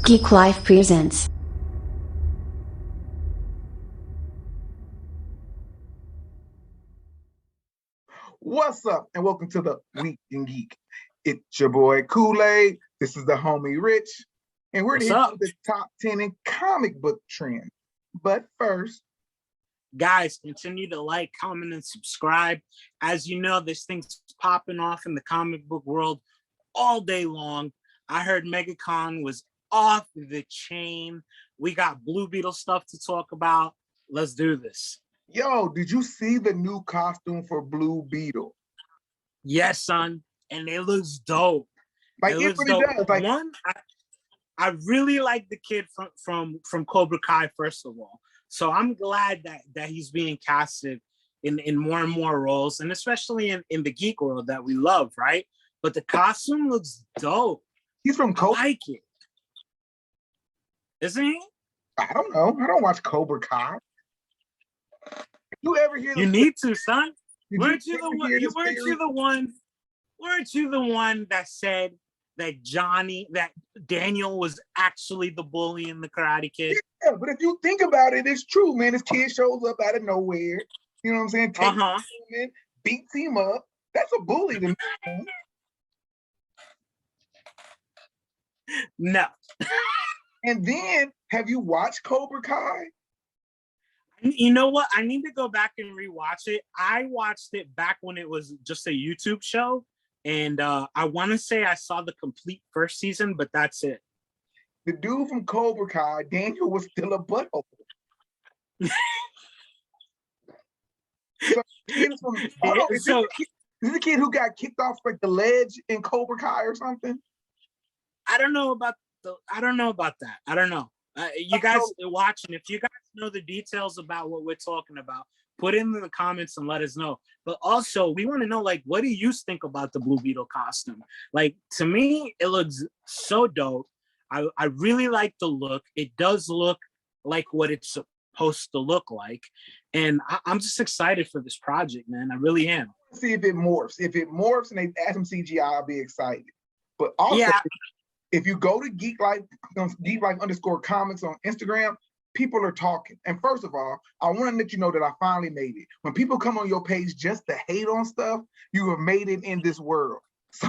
Geek Life presents. What's up, and welcome to the Week in Geek. It's your boy Kool-Aid. This is the homie Rich, and we're here with the top 10 in comic book trends. But first, guys, continue to like, comment, and subscribe. As you know, this thing's popping off in the comic book world all day long. I heard MegaCon was off the chain. We got Blue Beetle stuff to talk about. Let's do this. Yo, did you see the new costume for Blue Beetle? Yes, son, and it looks dope. Like it really does. Like one, I really like the kid from Cobra Kai. First of all, so I'm glad that he's being casted in more and more roles, and especially in the geek world that we love, right? But the costume looks dope. He's from Cobra. I like it, isn't he? I don't know. I don't watch Cobra Kai. You ever hear? You need to, son. Weren't you the one that said that Daniel was actually the bully in the Karate Kid? Yeah, but if you think about it, it's true, man. This kid shows up out of nowhere. You know what I'm saying? Takes him in, beats him up. That's a bully to me. No. And then, have you watched Cobra Kai? You know what? I need to go back and rewatch it. I watched it back when it was just a YouTube show. And I want to say I saw the complete first season, but that's it. The dude from Cobra Kai, Daniel, was still a butthole. Is this a kid who got kicked off like the ledge in Cobra Kai or something? I don't know about that. I don't know. You guys watching, if you guys know the details about what we're talking about, put it in the comments and let us know. But also, we want to know, like, what do you think about the Blue Beetle costume? Like, to me, it looks so dope. I really like the look. It does look like what it's supposed to look like. And I'm just excited for this project, man. I really am. See if it morphs. If it morphs and they add some CGI, I'll be excited. But also, if you go to Geek Life _comics on Instagram, people are talking. And first of all, I want to let you know that I finally made it. When people come on your page just to hate on stuff, you have made it in this world. So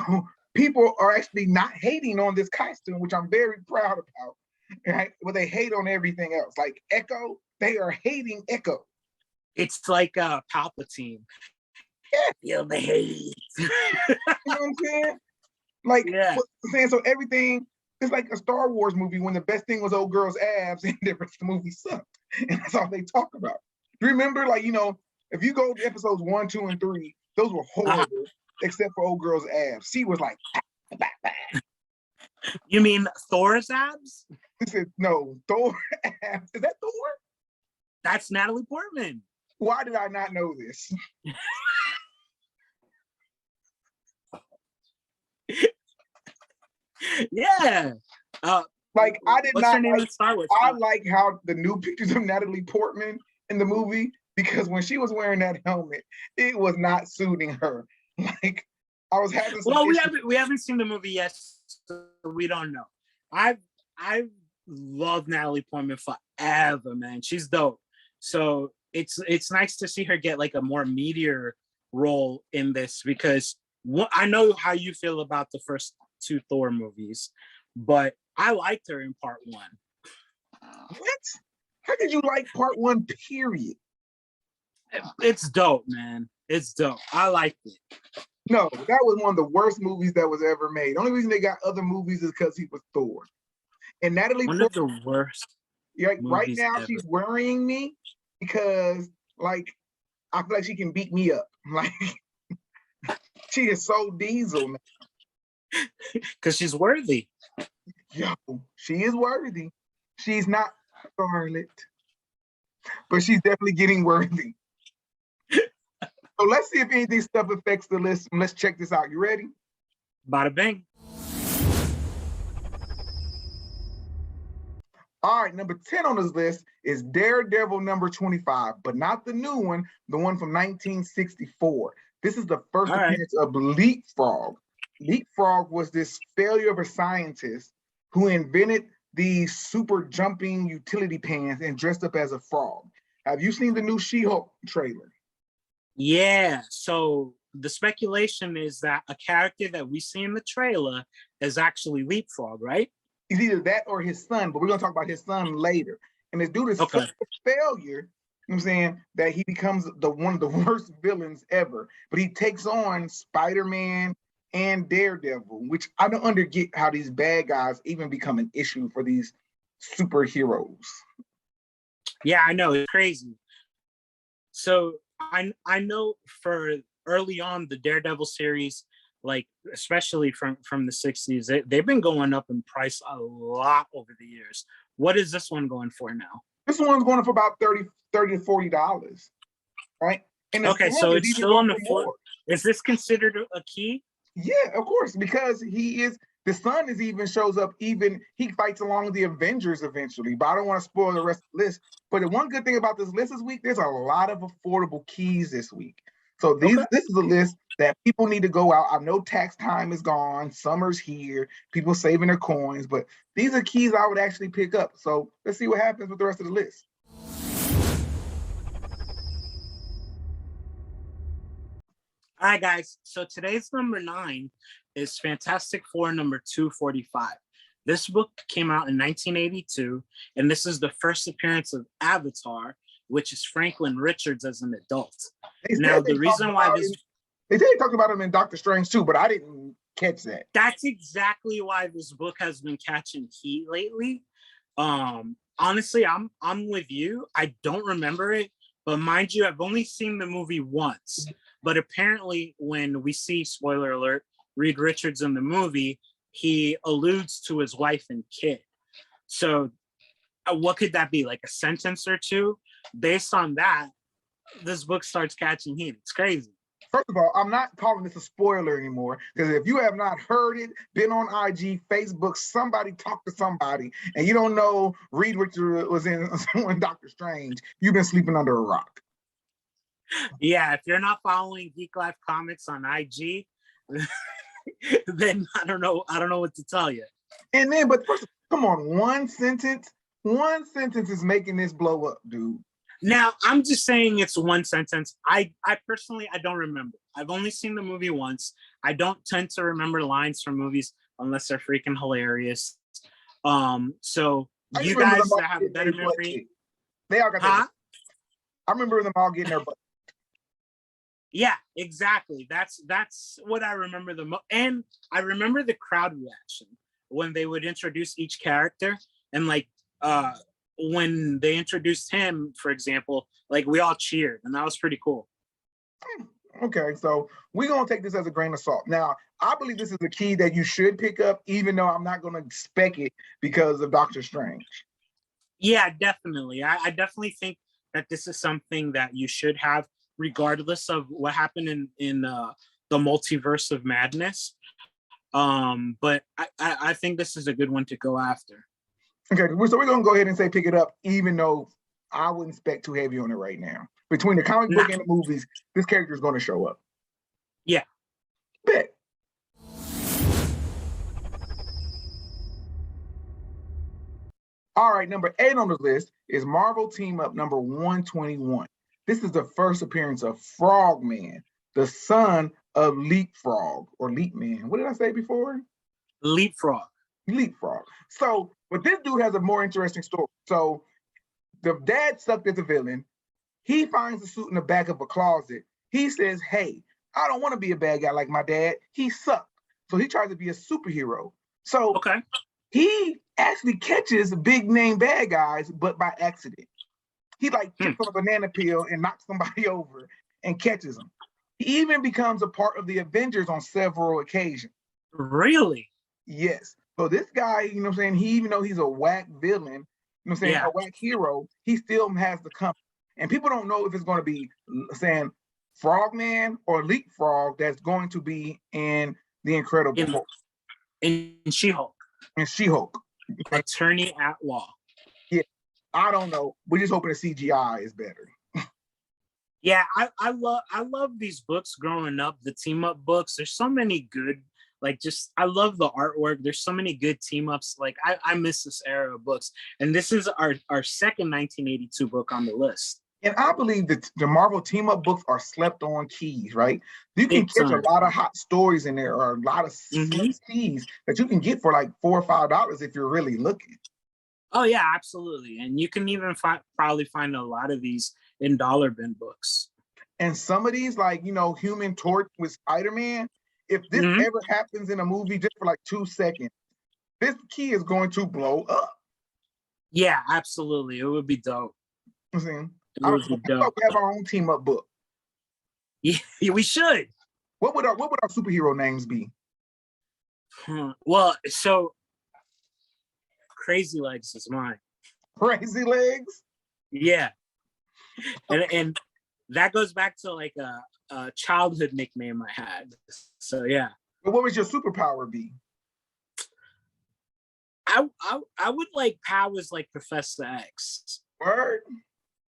people are actually not hating on this costume, which I'm very proud about. Right? But they hate on everything else. Like Echo, they are hating Echo. It's like Palpatine. Feel the hate. You know what I'm saying? Like, so everything is like a Star Wars movie when the best thing was old girl's abs and the rest of the movie sucked. And that's all they talk about. Remember, like, you know, if you go to episodes 1, 2, and 3, those were horrible, except for old girl's abs. She was like, bah, bah, bah. You mean Thor's abs? He said, no, Thor abs. Is that Thor? That's Natalie Portman. Why did I not know this? Yeah. Like I did not like Star Wars? I like how the new pictures of Natalie Portman in the movie, because when she was wearing that helmet, it was not suiting her. Like I was having some we haven't seen the movie yet, so we don't know. I've loved Natalie Portman forever, man. She's dope. So it's nice to see her get like a more meatier role in this, because I know how you feel about the first 2 Thor movies, but I liked her in part 1. What? How did you like part 1, period? It's dope, man. It's dope. I liked it. No, that was one of the worst movies that was ever made. The only reason they got other movies is because he was Thor. And Natalie Portman, of the worst. Like right now, ever. She's worrying me because, like, I feel like she can beat me up. Like, she is so diesel, man. Because she's worthy. Yo, she is worthy. She's not Scarlet, but she's definitely getting worthy. So let's see if any of these stuff affects the list. Let's check this out. You ready? Bada bing. All right, number 10 on this list is Daredevil number 25, but not the new one, the one from 1964. This is the first appearance of Leapfrog. Leapfrog was this failure of a scientist who invented these super jumping utility pants and dressed up as a frog. Have you seen the new She-Hulk trailer? Yeah. So the speculation is that a character that we see in the trailer is actually Leapfrog, right? It's either that or his son, but we're gonna talk about his son later. And this dude is such a failure, you know what I'm saying, that he becomes one of the worst villains ever. But he takes on Spider-Man and Daredevil, which I don't get how these bad guys even become an issue for these superheroes. Yeah, I know, it's crazy. So I know for early on the Daredevil series, like especially from the 60s, they've been going up in price a lot over the years. What is this one going for now? This one's going for about $30 to $40, right? And okay, so it's still on the floor. Is this considered a key? Yeah, of course, because the son shows up, he fights along with the Avengers eventually, but I don't want to spoil the rest of the list. But the one good thing about this list this week, there's a lot of affordable keys this week. So this is a list that people need to go out. I know tax time is gone, summer's here, people saving their coins, but these are keys I would actually pick up. So let's see what happens with the rest of the list. All right, guys. So today's number 9 is Fantastic Four number 245. This book came out in 1982, and this is the first appearance of Avatar, which is Franklin Richards as an adult. Now, the reason why this... They say they talked about him in Doctor Strange too, but I didn't catch that. That's exactly why this book has been catching heat lately. Honestly, I'm with you. I don't remember it, but mind you, I've only seen the movie once. But apparently when we see, spoiler alert, Reed Richards in the movie, he alludes to his wife and kid. So what could that be? Like a sentence or two? Based on that, this book starts catching heat. It's crazy. First of all, I'm not calling this a spoiler anymore, because if you have not heard it, been on IG, Facebook, somebody talk to somebody, and you don't know Reed Richards was in Doctor Strange, you've been sleeping under a rock. Yeah, if you're not following Geek Life Comics on IG, then I don't know what to tell you. And then, but first, come on, one sentence is making this blow up, dude. Now, I'm just saying it's one sentence. I personally, I don't remember. I've only seen the movie once. I don't tend to remember lines from movies unless they're freaking hilarious. So you guys that have a better memory, they all got that. I remember them all getting their butt. Yeah, exactly. That's what I remember the most. And I remember the crowd reaction when they would introduce each character, and like when they introduced him, for example, like we all cheered, and that was pretty cool. Okay, so we're gonna take this as a grain of salt. Now, I believe this is a key that you should pick up, even though I'm not gonna spec it because of Doctor Strange. Yeah, definitely. I definitely think that this is something that you should have, regardless of what happened in the multiverse of madness. But I think this is a good one to go after. Okay, so we're gonna go ahead and say pick it up, even though I wouldn't spec too heavy on it right now. Between the comic book and the movies, this character is gonna show up. Yeah. Bet. All right, number 8 on the list is Marvel Team Up number 121. This is the first appearance of Frogman, the son of Leapfrog, or Leapman. What did I say before? Leapfrog. So, but this dude has a more interesting story. So, the dad sucked as a villain. He finds the suit in the back of a closet. He says, hey, I don't want to be a bad guy like my dad. He sucked. So he tries to be a superhero. So he actually catches big name bad guys, but by accident. He like trips on a banana peel and knocks somebody over and catches them. He even becomes a part of the Avengers on several occasions. Really? Yes. So this guy, you know what I'm saying, even though he's a whack villain, you know what I'm saying, a whack hero, he still has the company. And people don't know if it's going to be saying Frogman or Leapfrog that's going to be in The Incredible Hulk. In She-Hulk. In She-Hulk. Attorney at law. Yeah. I don't know. We're just hoping the CGI is better. Yeah, I love these books growing up, the team up books. There's so many good Like, just I love the artwork. There's so many good team ups. Like, I miss this era of books, and this is our second 1982 book on the list. And I believe that the Marvel team up books are slept on keys, right? You can Big catch time. a lot of hot stories in there, or a lot of keys that you can get for like $4 or $5 if you're really looking. Oh yeah, absolutely. And you can even probably find a lot of these in dollar bin books. And some of these, like, you know, Human Torch with Spider-Man, if this ever happens in a movie just for like 2 seconds, this key is going to blow up. Yeah, absolutely. It would be dope. I'm saying, I don't know, we have our own team up book. Yeah, we should. What would our superhero names be? Well, so Crazy Legs is mine. Crazy Legs? Yeah. And that goes back to like a childhood nickname I had. So yeah. But what would your superpower be? I would like powers like Professor X. Word?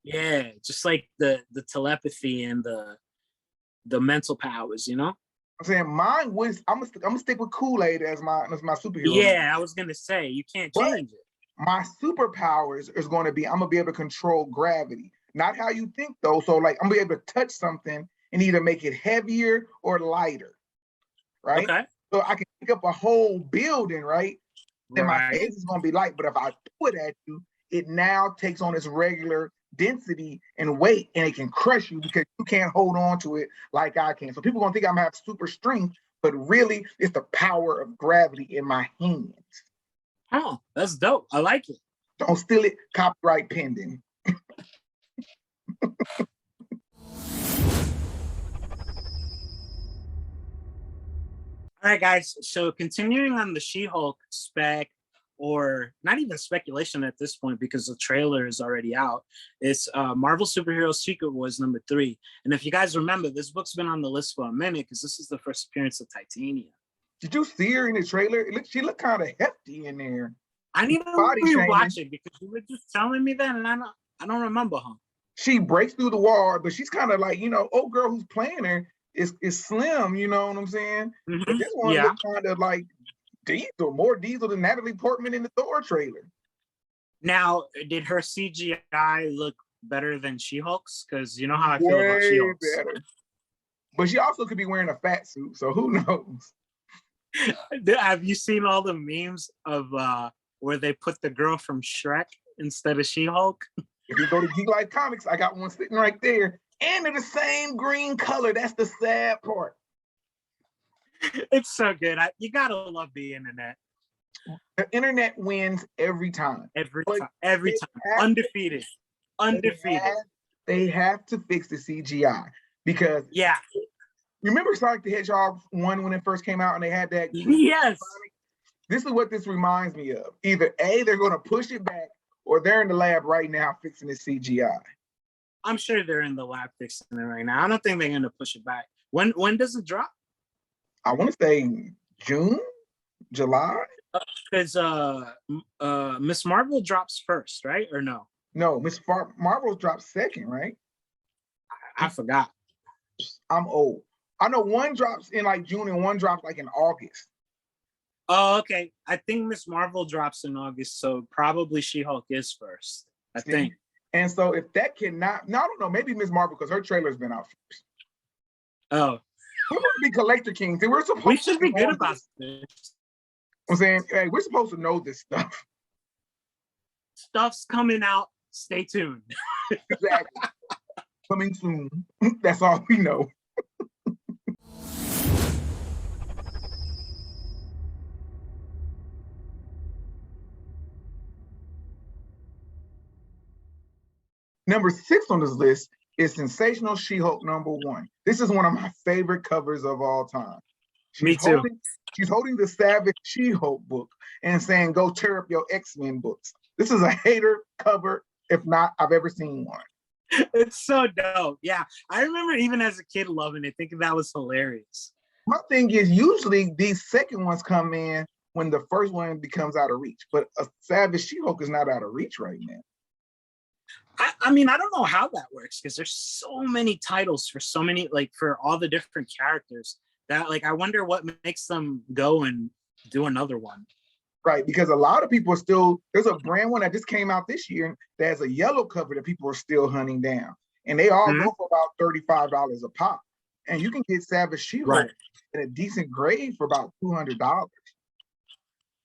Yeah, just like the telepathy and the mental powers, you know? I'm saying mine was, I'm gonna stick with Kool-Aid as my superhero. Yeah, I was gonna say you can't change it. My superpowers is going to be, I'm gonna be able to control gravity. Not how you think though. So like I'm gonna be able to touch something and either make it heavier or lighter. Right? Okay. So I can pick up a whole building, right? Then my face is gonna be light, but if I throw it at you, it now takes on its regular density and weight, and it can crush you because you can't hold on to it like I can. So people gonna think I'm gonna have super strength, but really it's the power of gravity in my hands. Oh, that's dope. I like it. Don't steal it, copyright pending. All right, guys. So continuing on the She-Hulk spec, or not even speculation at this point because the trailer is already out. It's Marvel Superhero Secret Wars #3. And if you guys remember, this book's been on the list for a minute because this is the first appearance of Titania. Did you see her in the trailer? She looked kind of hefty in there. I need to rewatch it because you were just telling me that, and I don't remember her. She breaks through the wall, but she's kind of like, you know, old girl who's playing her is slim, you know what I'm saying? But this one looked kind of like more diesel than Natalie Portman in the Thor trailer. Now, did her CGI look better than She-Hulk's? Because you know how I feel about She-Hulk's. Better. But she also could be wearing a fat suit, so who knows? Have you seen all the memes of where they put the girl from Shrek instead of She-Hulk? If you go to Geek Life Comics, I got one sitting right there, and they're the same green color. That's the sad part. It's so good. You gotta love the internet. The internet wins every time. Every time. Undefeated. They have to fix the CGI because remember Sonic the Hedgehog 1 when it first came out and they had that? Yes. This is what this reminds me of. Either A, they're going to push it back, or they're in the lab right now fixing the CGI. I'm sure they're in the lab fixing it right now. I don't think they're going to push it back. When does it drop? I want to say June, July. Because Miss Marvel drops first, right? Or no? No, Miss Marvel drops second, right? I forgot. I'm old. I know one drops in like June and one drops like in August. Oh, okay. I think Miss Marvel drops in August, so probably She-Hulk is first. I think. And so if that cannot, no, I don't know, maybe Miss Marvel because her trailer's been out first. Oh. We're supposed to be Collector Kings. We should be good about this. I'm saying, hey, we're supposed to know this stuff. Stuff's coming out. Stay tuned. Exactly. Coming soon. That's all we know. Number 6 on this list is Sensational SheHulk #1. This is one of my favorite covers of all time. Me too. She's holding the Savage She-Hulk book and saying, go tear up your X-Men books. This is a hater cover, if not, I've ever seen one. It's so dope. Yeah. I remember even as a kid loving it, thinking that was hilarious. My thing is usually these second ones come in when the first one becomes out of reach, but a Savage She-Hulk is not out of reach right now. I mean, I don't know how that works because there's so many titles for so many, like for all the different characters That like I wonder what makes them go and do another one. Right, because a lot of people are still, there's a brand one that just came out this year that has a yellow cover that people are still hunting down. And they all go for about $35 a pop. And you can get Savage SheHulk in a decent grade for about $200.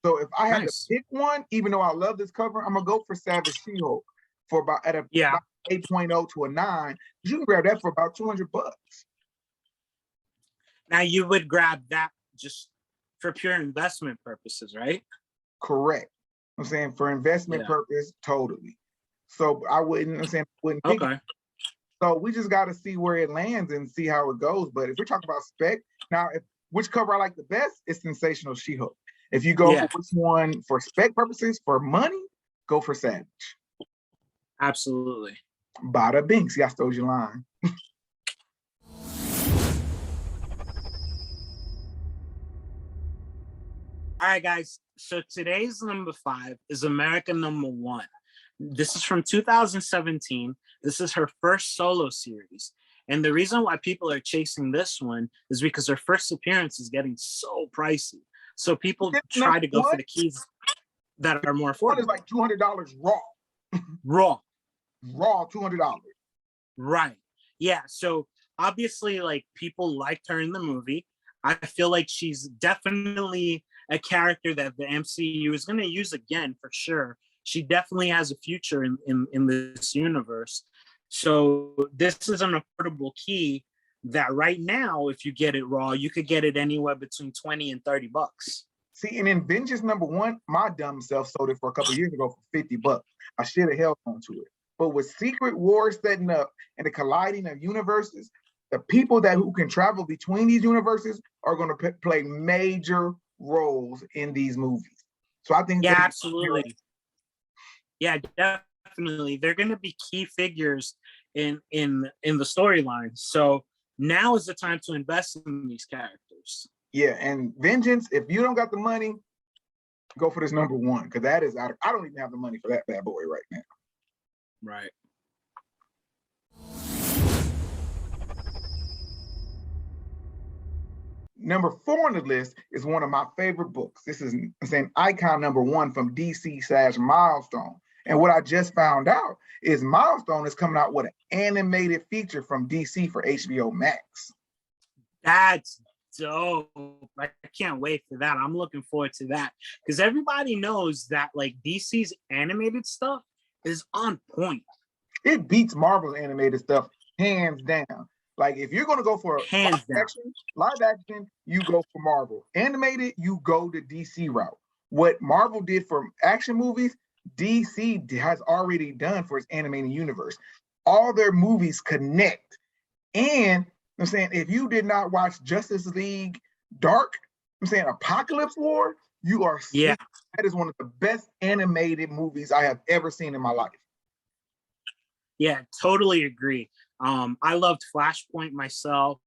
So if I had to pick one, even though I love this cover, I'm gonna go for Savage SheHulk for about at a about 8.0 to a 9. You can grab that for about $200. Now you would grab that just for pure investment purposes, right? Correct. I'm saying for investment purpose, totally. So I wouldn't, I'm saying I wouldn't pick it. So we just got to see where it lands and see how it goes. But if we're talking about spec, now which cover I like the best is Sensational SheHulk. If you go for which one for spec purposes, for money, go for Savage. Absolutely. Bada bing. See, I stole your line. All right, guys. So today's number 5 is America number 1. This is from 2017. This is her first solo series. And the reason why people are chasing this one is because her first appearance is getting so pricey. So people try to go for the keys that are more affordable. One is like $200 raw. Raw $200. Right. Yeah. So obviously, like, people liked her in the movie. I feel like she's definitely a character that the MCU is going to use again for sure. She definitely has a future in this universe. So this is an affordable key that right now, if you get it raw, you could get it anywhere between 20 and 30 bucks. See, and in Vengeance number 1, my dumb self sold it for a couple years ago for 50 bucks. I should have held on to it. But with Secret Wars setting up and the colliding of universes, the people who can travel between these universes are going to play major roles in these movies. So I think absolutely. Yeah, definitely. They're going to be key figures in the storyline. So now is the time to invest in these characters. Yeah, and Vengeance, if you don't got the money, go for this number 1, because that is out. I don't even have the money for that bad boy right now. Right. Number 4 on the list is one of my favorite books. This is saying Icon number 1 from DC/Milestone. And what I just found out is Milestone is coming out with an animated feature from DC for HBO Max. That's dope. I can't wait for that. I'm looking forward to that because everybody knows that like DC's animated stuff is on point. It beats Marvel's animated stuff hands down. Like if you're going to go for live action, you go for Marvel. Animated, you go the DC route. What Marvel did for action movies, DC has already done for its animated universe. All their movies connect. And I'm saying, if you did not watch Justice League Dark, I'm saying Apocalypse War, you are that is one of the best animated movies I have ever seen in my life. Yeah, totally agree. I loved Flashpoint myself.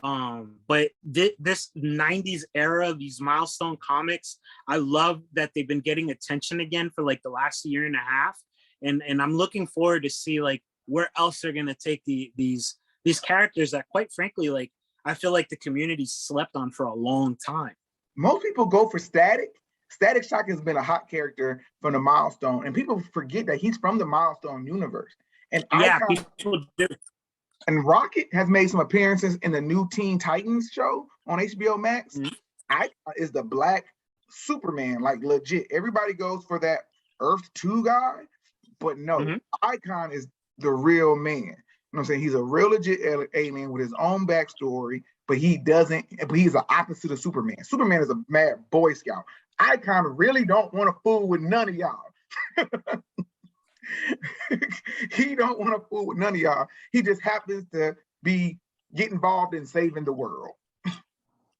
But this 90s era, these Milestone comics, I love that they've been getting attention again for like the last year and a half. And I'm looking forward to see like where else they're gonna take these characters that quite frankly, like I feel like the community slept on for a long time. Most people go for Static. Static Shock has been a hot character from the Milestone, and people forget that he's from the Milestone universe. And people do. And Rocket has made some appearances in the new Teen Titans show on HBO Max. Icon is the Black Superman, like legit. Everybody goes for that Earth 2 guy, but no, Icon is the real man. You know what I'm saying? He's a real legit alien with his own backstory, but he's the opposite of Superman. Superman is a mad Boy Scout. Icon really don't want to fool with none of y'all. He don't want to fool with none of y'all. He just happens to get involved in saving the world.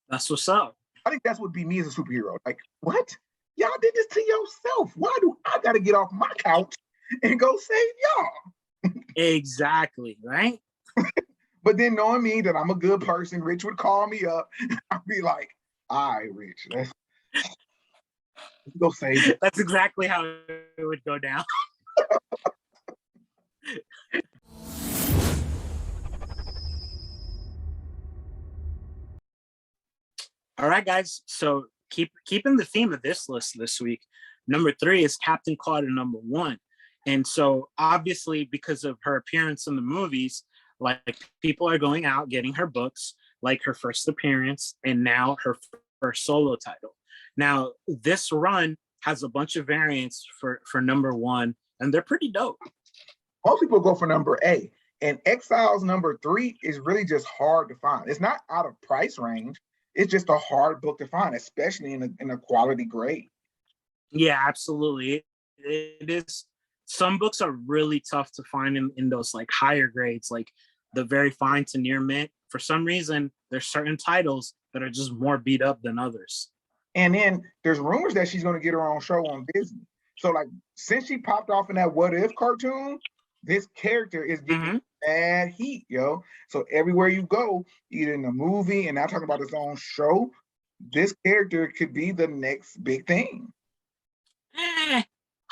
That's what's up. I think that's what be me as a superhero. Like, what? Y'all did this to yourself. Why do I got to get off my couch and go save y'all? Exactly, right? But then knowing me that I'm a good person, Rich would call me up. I'd be like, all right, Rich, let's go save it. That's exactly how it would go down. All right, guys. So keeping the theme of this list this week, number 3 is Captain Carter number 1. And so obviously because of her appearance in the movies, like people are going out getting her books, like her first appearance and now her first solo title. Now this run has a bunch of variants for number 1, and they're pretty dope. Most people go for number A, and Exiles number 3 is really just hard to find. It's not out of price range. It's just a hard book to find, especially in a quality grade. Yeah, absolutely. It is. Some books are really tough to find in those like higher grades, like the very fine to near mint. For some reason, there's certain titles that are just more beat up than others. And then there's rumors that she's going to get her own show on Disney. So like, since she popped off in that What If cartoon, this character is getting bad heat, yo. So everywhere you go, either in the movie and now talking about its own show, this character could be the next big thing.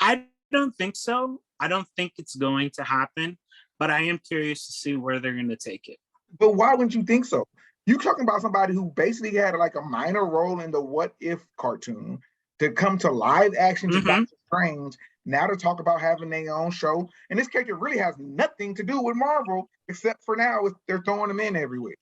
I don't think so. I don't think it's going to happen, but I am curious to see where they're going to take it. But why wouldn't you think so? You're talking about somebody who basically had like a minor role in the What If cartoon to come to live action to Doctor Strange, now to talk about having their own show. And this character really has nothing to do with Marvel, except for now they're throwing them in everywhere.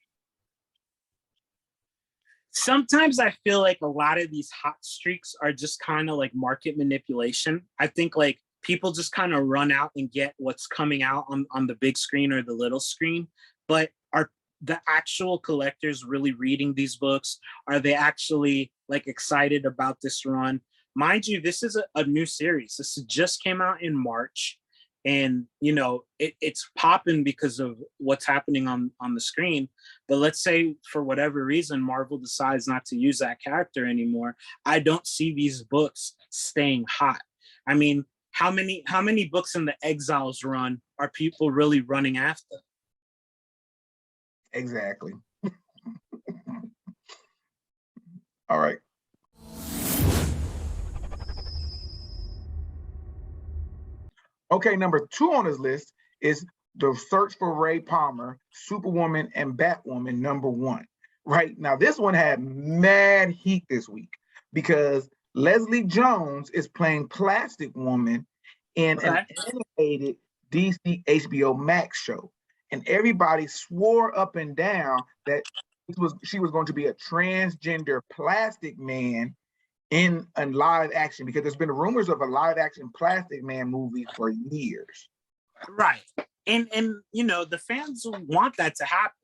Sometimes I feel like a lot of these hot streaks are just kind of like market manipulation. I think like people just kind of run out and get what's coming out on the big screen or the little screen. But are the actual collectors really reading these books? Are they actually like excited about this run? Mind you, this is a new series. This just came out in March. And, you know, it's popping because of what's happening on the screen. But let's say for whatever reason, Marvel decides not to use that character anymore. I don't see these books staying hot. I mean, how many books in the Exiles run are people really running after? Exactly. All right. Okay, number 2 on his list is The Search for Ray Palmer, Superwoman and Batwoman, number 1. Right now, this one had mad heat this week because Leslie Jones is playing Plastic Woman in an animated DC HBO Max show. And everybody swore up and down that she was going to be a transgender plastic man in a live action, because there's been rumors of a live action Plastic Man movie for years. Right. And you know, the fans want that to happen.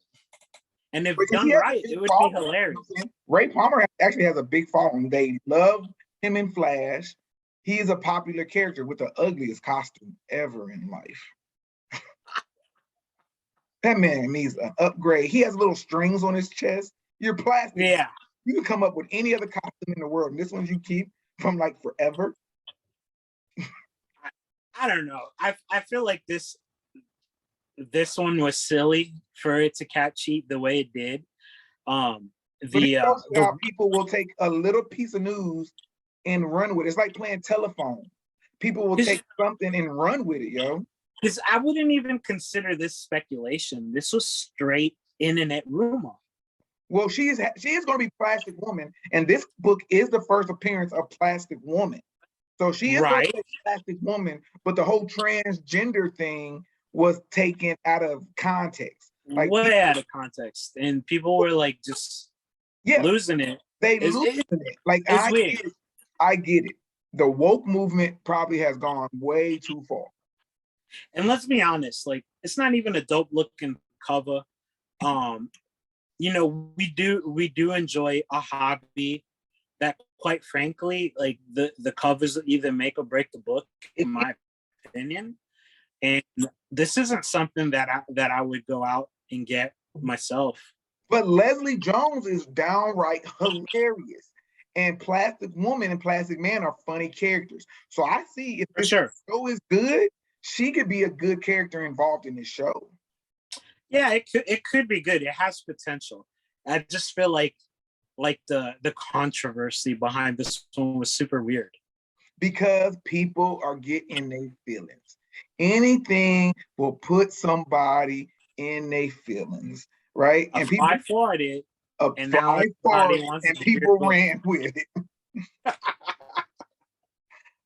And if done right, it would be hilarious. Ray Palmer actually has a big following. They love him in Flash. He is a popular character with the ugliest costume ever in life. That man needs an upgrade. He has little strings on his chest. You're plastic. Yeah. You can come up with any other costume in the world, and this one you keep from like forever. I don't know. I feel like this one was silly for it to catch heat the way it did. How people will take a little piece of news and run with it. It's like playing telephone. People will take something and run with it, yo. Because I wouldn't even consider this speculation. This was straight internet rumor. Well, she is going to be Plastic Woman, and this book is the first appearance of Plastic Woman. So she is going to be Plastic Woman, but the whole transgender thing was taken out of context. Like way out of context, and people were like just losing it. Losing it. Like I get it. The woke movement probably has gone way too far. And let's be honest, like it's not even a dope looking cover. You know, we do enjoy a hobby that, quite frankly, like the covers either make or break the book, in my opinion. And this isn't something that I would go out and get myself. But Leslie Jones is downright hilarious, and Plastic Woman and Plastic Man are funny characters. So I see if this show is good, she could be a good character involved in this show. Yeah, it could be good. It has potential. I just feel like the controversy behind this one was super weird. Because people are getting their feelings. Anything will put somebody in their feelings, right? And people, I applaud it. applied for it, and people ran with it.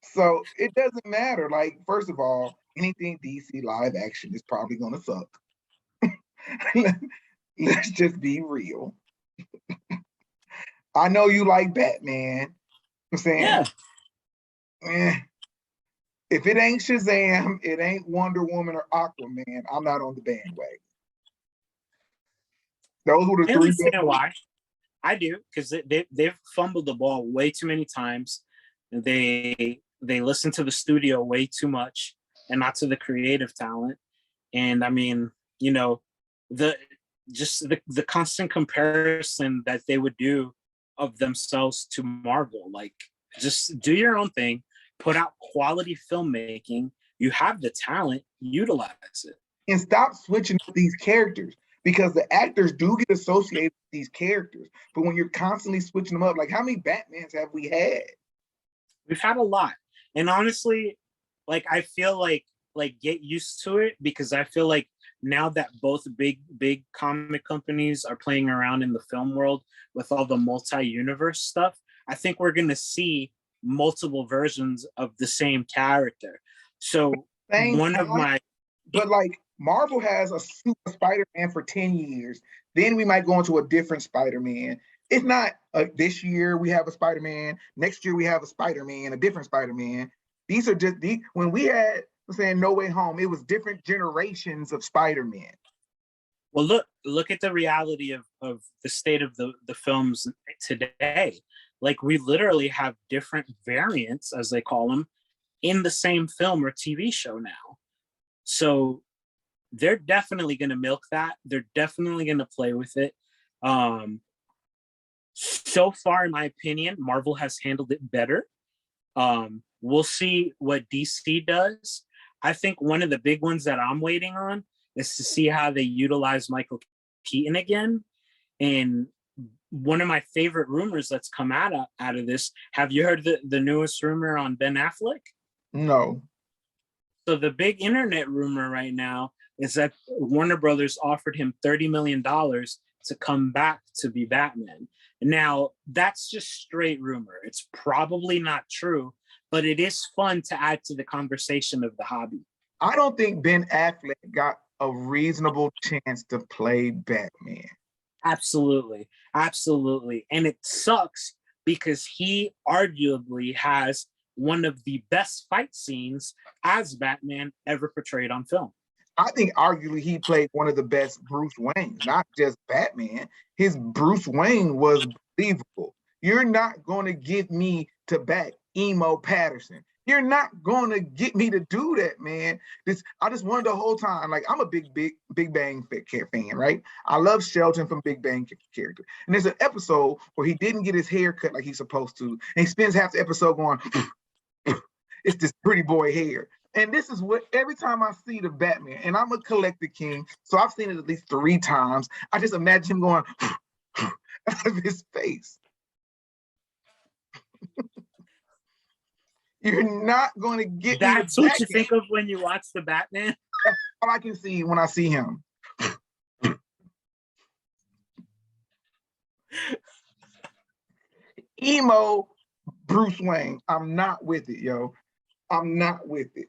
So it doesn't matter. Like, first of all, anything DC live action is probably going to suck. Let's just be real. I know you like Batman. I'm saying, if it ain't Shazam, it ain't Wonder Woman or Aquaman, I'm not on the bandwagon. Those were the three. I understand why. I do, because they've fumbled the ball way too many times. They listen to the studio way too much and not to the creative talent. And I mean, you know, the constant comparison that they would do of themselves to Marvel. Like, just do your own thing, put out quality filmmaking. You have the talent, utilize it. And stop switching up these characters, because the actors do get associated with these characters. But when you're constantly switching them up, like, how many Batmans have we had? We've had a lot. And honestly, like, I feel like get used to it, because I feel like now that both big comic companies are playing around in the film world with all the multi-universe stuff, I think we're going to see multiple versions of the same character. So but like, Marvel has a super Spider-Man for 10 years. Then we might go into a different Spider-Man. It's not this year we have a Spider-Man, next year we have a Spider-Man, a different Spider-Man. These are just when we had, I'm saying, No Way Home, it was different generations of Spider-Man. Well, look at the reality of the state of the films today. Like, we literally have different variants, as they call them, in the same film or TV show now. So they're definitely going to milk that. They're definitely going to play with it. So far, in my opinion, Marvel has handled it better. We'll see what DC does. I think one of the big ones that I'm waiting on is to see how they utilize Michael Keaton again. And one of my favorite rumors that's come out of this, have you heard the newest rumor on Ben Affleck? No. So the big internet rumor right now is that Warner Brothers offered him $30 million to come back to be Batman. Now, that's just straight rumor. It's probably not true, but it is fun to add to the conversation of the hobby. I don't think Ben Affleck got a reasonable chance to play Batman. Absolutely. And it sucks because he arguably has one of the best fight scenes as Batman ever portrayed on film. I think arguably he played one of the best Bruce Wayne, not just Batman. His Bruce Wayne was believable. You're not going to get me to back Emo Patterson. You're not going to get me to do that, man. I just wanted the whole time, like, I'm a big Bang fan, right? I love Shelton from Big Bang character. And there's an episode where he didn't get his hair cut like he's supposed to. And he spends half the episode going, it's this pretty boy hair. And this is what, every time I see the Batman, and I'm a collector king, so I've seen it at least 3 times, I just imagine him going out of his face. You're not going to get That's what you think of when you watch the Batman? That's all I can see when I see him. Emo Bruce Wayne. I'm not with it, yo. I'm not with it.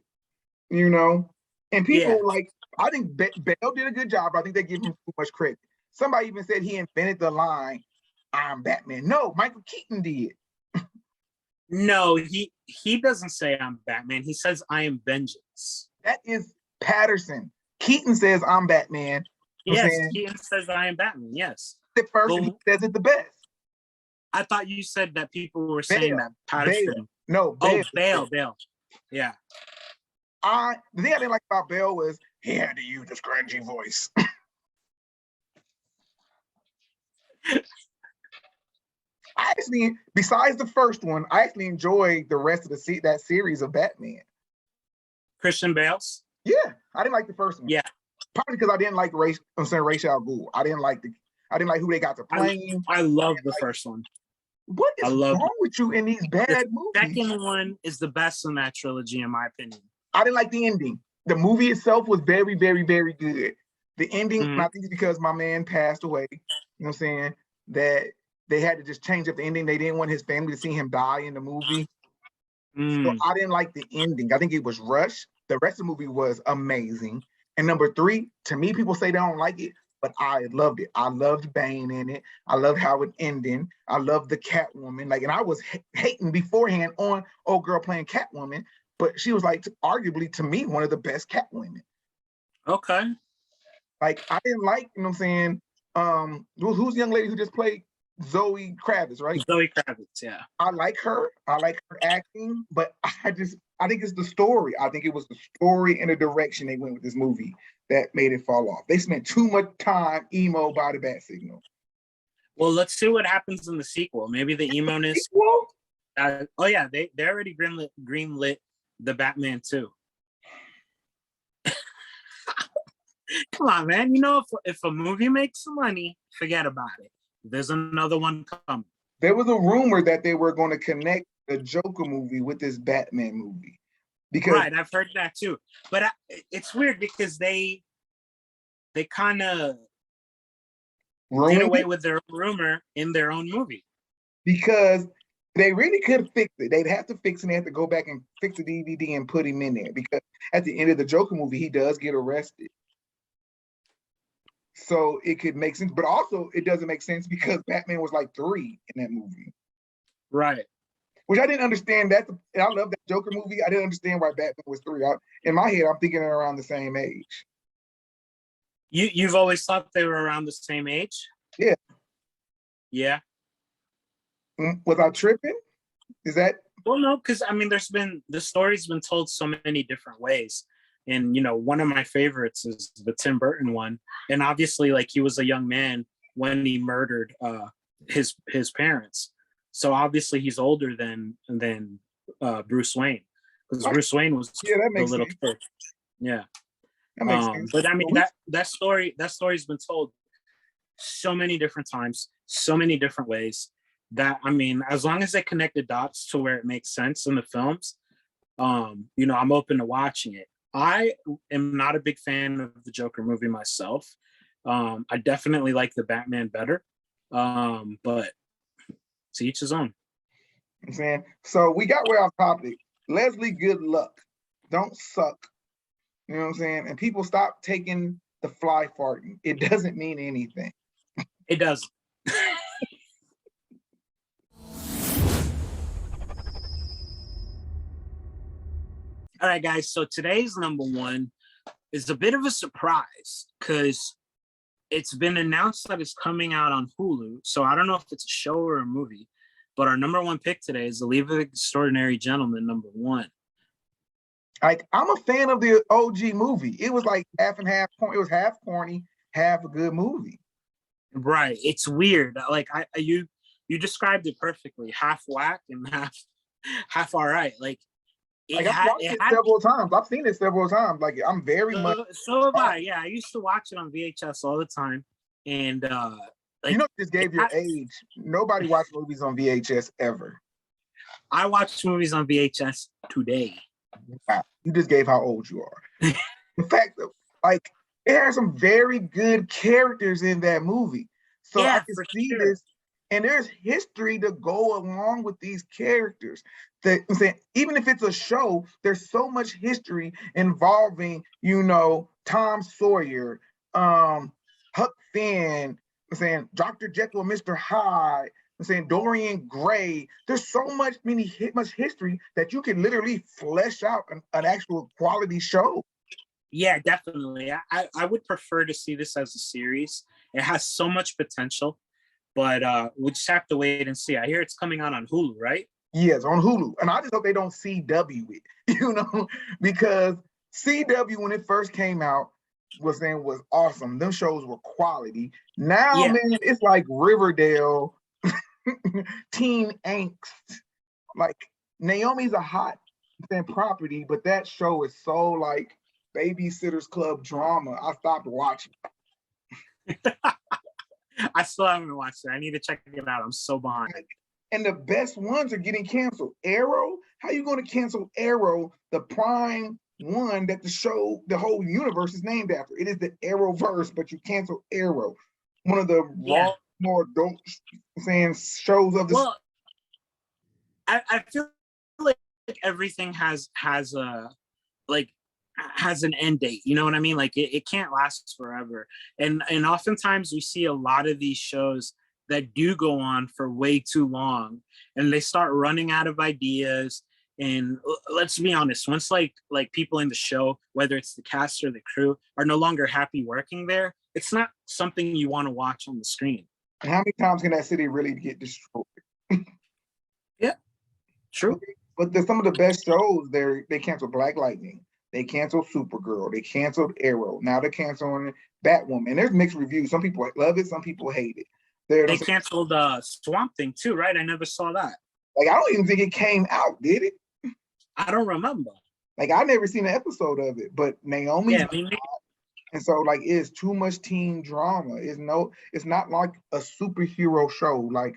You know? And people I think Bale did a good job, but I think they give him too much credit. Somebody even said he invented the line, "I'm Batman." No, Michael Keaton did. No, he doesn't say I'm Batman. He says I am vengeance. That is Patterson. Keaton says I'm Batman. Yes, Keaton says I am Batman. Yes. The first he says it the best. I thought you said that people were saying that Patterson. Bale. No, Bale. Oh, Bale. Yeah. The thing I didn't like about Bale was he had to use this grungy voice. I actually, besides the first one, I actually enjoyed the rest of that series of Batman. Christian Bale's? Yeah, I didn't like the first one. Yeah, probably because I didn't like Ra's al Ghul. I didn't like who they got to play. I love the first one. What is wrong with you in these bad movies? The second one is the best in that trilogy, in my opinion. I didn't like the ending. The movie itself was very, very, very good. The ending, I think it's because my man passed away. You know what I'm saying? that they had to just change up the ending. They didn't want his family to see him die in the movie. So I didn't like the ending. I think it was rushed. The rest of the movie was amazing. And number 3, to me, people say they don't like it, but I loved it. I loved Bane in it. I loved how it ended. I loved the Catwoman. Like, and I was hating beforehand on old girl playing Catwoman, but she was like, arguably to me, one of the best Catwomen. Okay. Like, I didn't like, you know what I'm saying? Who's the young lady who just played Zoe Kravitz, right? Zoe Kravitz, yeah. I like her. I like her acting, but I think it's the story. I think it was the story and the direction they went with this movie that made it fall off. They spent too much time emo by the bat signal. Well, let's see what happens in the sequel. Maybe the emo-ness. Oh yeah, they already greenlit the Batman too. Come on, man. You know, if a movie makes some money, forget about it. There's another one coming. There was a rumor that they were going to connect the Joker movie with this Batman movie. Because right, I've heard that too. But it's weird because they kind of did away with their rumor in their own movie. Because they really could fix it. They'd have to fix it. They have to go back and fix the DVD and put him in there. Because at the end of the Joker movie, he does get arrested. So it could make sense. But also, it doesn't make sense because Batman was like 3 in that movie. Right. Which I didn't understand. I love that Joker movie. I didn't understand why Batman was 3. In my head, I'm thinking they're around the same age. You've always thought they were around the same age? Yeah. Yeah. Was I tripping? Is that? Well, no, because I mean, the story's been told so many different ways. And, you know, one of my favorites is the Tim Burton one. And obviously, like, he was a young man when he murdered his parents. So obviously he's older than Bruce Wayne. Because Bruce Wayne was the little kid. Yeah. That makes sense. But I mean, that story's been told so many different times, so many different ways, that, I mean, as long as they connect the dots to where it makes sense in the films, you know, I'm open to watching it. I am not a big fan of the Joker movie myself. I definitely like the Batman better. But to each his own. I'm saying, so we got way off topic. Leslie, good luck. Don't suck. You know what I'm saying? And people stop taking the fly farting. It doesn't mean anything. It doesn't. All right, guys. So today's number 1 is a bit of a surprise because it's been announced that it's coming out on Hulu. So I don't know if it's a show or a movie, but our number 1 pick today is The League of Extraordinary Gentlemen, number 1. Like, I'm a fan of the OG movie. It was like half and half. It was half corny, half a good movie. Right. It's weird. Like you described it perfectly. Half whack and half all right. Like, I've watched it several times. I've seen it several times. Like, I'm very much. So have I. Yeah, I used to watch it on VHS all the time. And like, you know, just gave your age. Nobody watched movies on VHS ever. I watch movies on VHS today. Wow. You just gave how old you are. In fact, like, there are some very good characters in that movie. So yeah, I can see this. And there's history to go along with these characters. That I'm saying, even if it's a show, there's so much history involving, you know, Tom Sawyer, Huck Finn, I'm saying Dr. Jekyll and Mr. Hyde, I'm saying Dorian Gray. There's so much history that you can literally flesh out an actual quality show. Yeah, definitely. I would prefer to see this as a series. It has so much potential. But we just have to wait and see. I hear it's coming out on Hulu, right? Yes, on Hulu. And I just hope they don't CW it, you know, because CW, when it first came out, was awesome. Them shows were quality. Now, man, it's like Riverdale, teen angst. Like, Naomi's a hot property, but that show is so like Babysitter's Club drama. I stopped watching. I still haven't watched it. I need to check it out. I'm so behind. And the best ones are getting canceled. Arrow? How are you going to cancel Arrow, the prime one that the whole universe is named after? It is the Arrowverse, but you cancel Arrow. One of the more adult saying shows of the. Well, I feel like everything has an end date. You know what I mean? Like it can't last forever. And oftentimes we see a lot of these shows that do go on for way too long, and they start running out of ideas. And let's be honest, once like people in the show, whether it's the cast or the crew, are no longer happy working there, it's not something you want to watch on the screen. And how many times can that city really get destroyed? Yeah, true. But some of the best shows, they canceled Black Lightning, they canceled Supergirl, they canceled Arrow. Now they're canceling Batwoman. And there's mixed reviews. Some people love it, some people hate it. They canceled Swamp Thing too, right? I never saw that. Like, I don't even think it came out, did it? I don't remember. Like, I never seen an episode of it, but Naomi. Yeah, and so like it's too much teen drama. It's not like a superhero show. Like,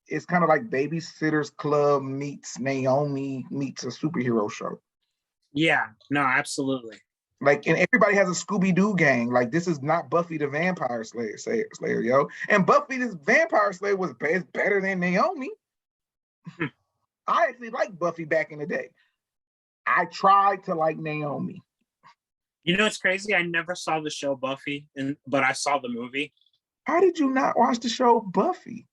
it's kind of like Babysitter's Club meets Naomi meets a superhero show. Yeah, no, absolutely. Like, and everybody has a Scooby-Doo gang. Like, this is not Buffy the Vampire Slayer, yo. And Buffy the Vampire Slayer was better than Naomi. I actually liked Buffy back in the day. I tried to like Naomi. You know, it's crazy. I never saw the show Buffy, but I saw the movie. How did you not watch the show Buffy?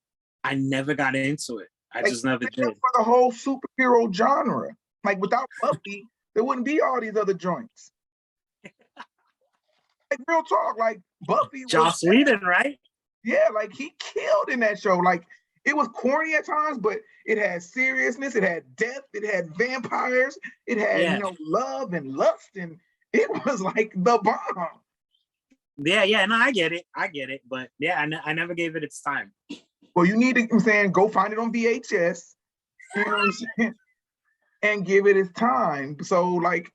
I never got into it. I just never did. For the whole superhero genre. Like, without Buffy, there wouldn't be all these other joints. Like, real talk, like Buffy. Joss Whedon, right? Yeah, like he killed in that show. Like, it was corny at times, but it had seriousness, it had depth, it had vampires, it had love and lust, and it was like the bomb. Yeah, no, I get it, but yeah, I never gave it its time. Well, you need to, go find it on VHS, you know what I'm saying, and give it its time. So, like,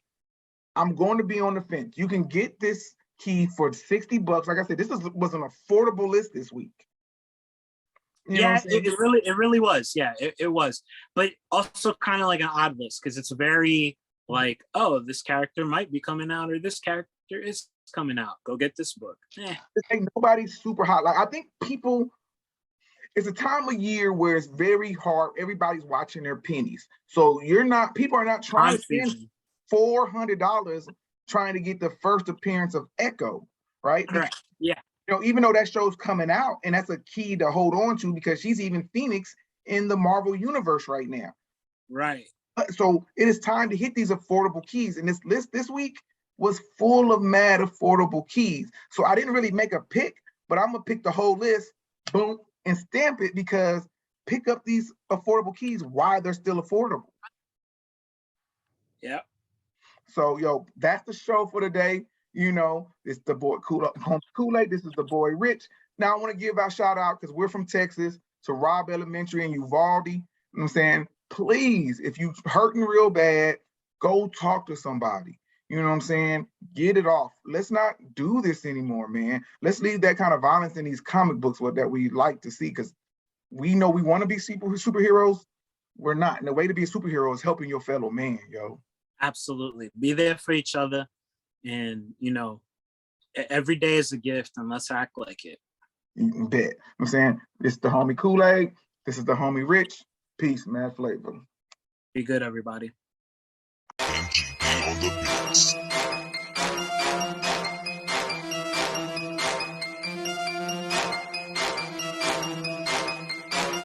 I'm going to be on the fence. You can get this key for $60. Like I said, this was an affordable list this week. It really was. Yeah, it was. But also kind of like an odd list, because it's very like, oh, this character might be coming out, or this character is coming out. Go get this book. It's like nobody's super hot. Like, I think it's a time of year where it's very hard. Everybody's watching their pennies. So people are not trying to spend $400 trying to get the first appearance of Echo, right? Correct. Yeah. Even though that show's coming out, and that's a key to hold on to, because she's even Phoenix in the Marvel universe right now. Right. So it is time to hit these affordable keys. And this list this week was full of mad affordable keys. So I didn't really make a pick, but I'm gonna pick the whole list, boom, and stamp it, because pick up these affordable keys while they're still affordable. Yeah. So, that's the show for today. It's the boy Kool-Aid. This is the boy Rich. Now I want to give our shout out, because we're from Texas, to Robb Elementary and Uvalde. You know what I'm saying? Please, if you're hurting real bad, go talk to somebody. You know what I'm saying? Get it off. Let's not do this anymore, man. Let's leave that kind of violence in these comic books that we like to see, because we know we want to be superheroes. We're not. And the way to be a superhero is helping your fellow man, yo. Absolutely. Be there for each other. And, every day is a gift, and let's act like it. You can bet. I'm saying, this is the homie Kool-Aid. This is the homie Rich. Peace, mad flavor. Be good, everybody. N Geek on the beats.